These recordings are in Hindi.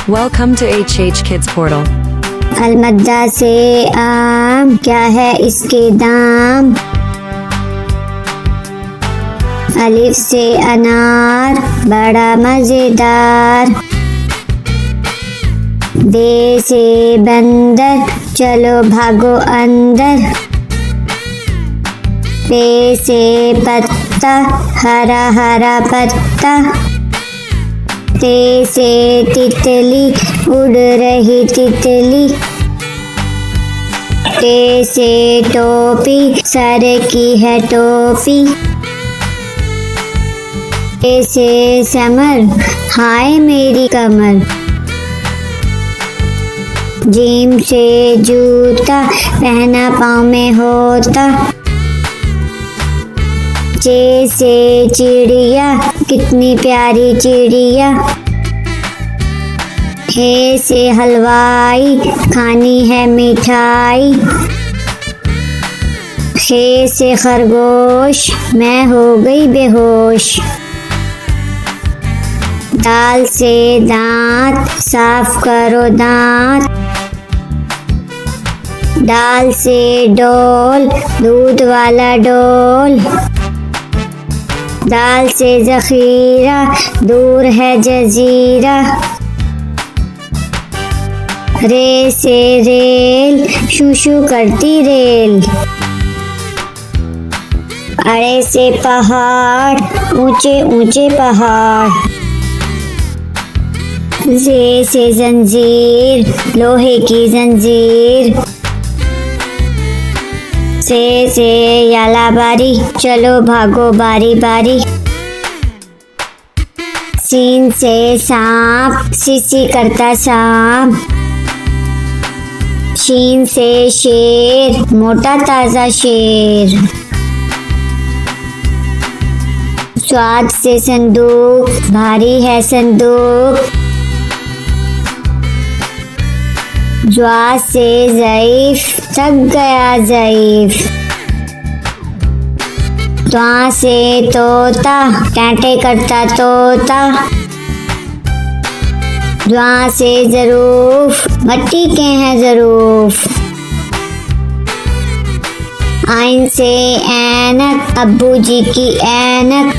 Welcome to HH Kids Portal. अलमद्दा से आम, क्या है इसके दाम। अलिफ से अनार, बड़ा मजेदार। बे से बंदर, चलो भागो अंदर। पे से पत्ता, हरा हरा पत्ता। ते से तितली, उड़ रही तितली। टे से टोपी, सर की है टोपी। टे से समर, हाय मेरी कमर। जीम से जूता, पहना पाँव में होता। चे से चिड़िया, कितनी प्यारी चिड़िया। हे से हलवाई, खानी है मिठाई। हे से खरगोश, मैं हो गई बेहोश। दाल से दांत, साफ करो दांत। दाल से डोल, दूध वाला डोल। दाल से जखीरा, दूर है जजीरा। रे से रेल, शू शू करती रेल। अड़े से पहाड़, ऊंचे ऊंचे पहाड़। जे से जंजीर, लोहे की जंजीर। से याला बारी, चलो भागो बारी बारी। सीन से सांप, सीसी करता सांप। शीन से शेर, मोटा ताजा शेर। स्वाद से संदूक, भारी है संदूक। ज्वा से ज़ईफ, थक गया ज़ईफ। त्वा से तोता, टांटे करता तोता। द्वा से ज़रूफ, मट्टी के हैं ज़रूफ। आइन से ऐनक, अब्बू जी की ऐनक।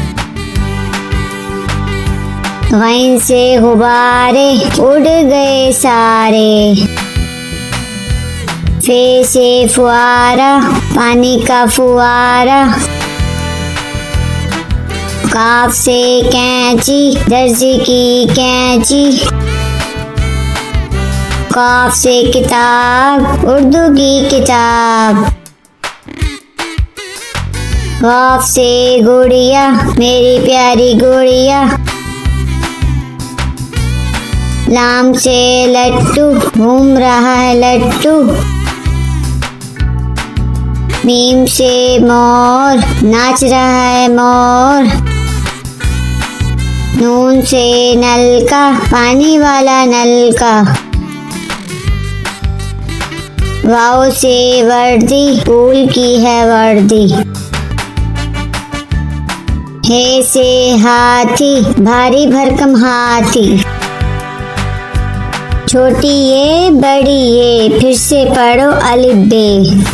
गैन से गुब्बारे, उड़ गए सारे। फे से फुआरा, पानी का फुआरा। काफ से कैंची, दर्जी की कैंची। काफ से किताब, उर्दू की किताब। काफ से गुड़िया, मेरी प्यारी गुड़िया। लाम से लट्टू, घूम रहा है लट्टू। मीम से मोर, नाच रहा है मोर। नून से नलका, पानी वाला नलका। वाव से वर्दी, फूल की है वर्दी। हे से हाथी, भारी भरकम हाथी। छोटी ये, बड़ी ये, फिर से पढ़ो अलिफ बे।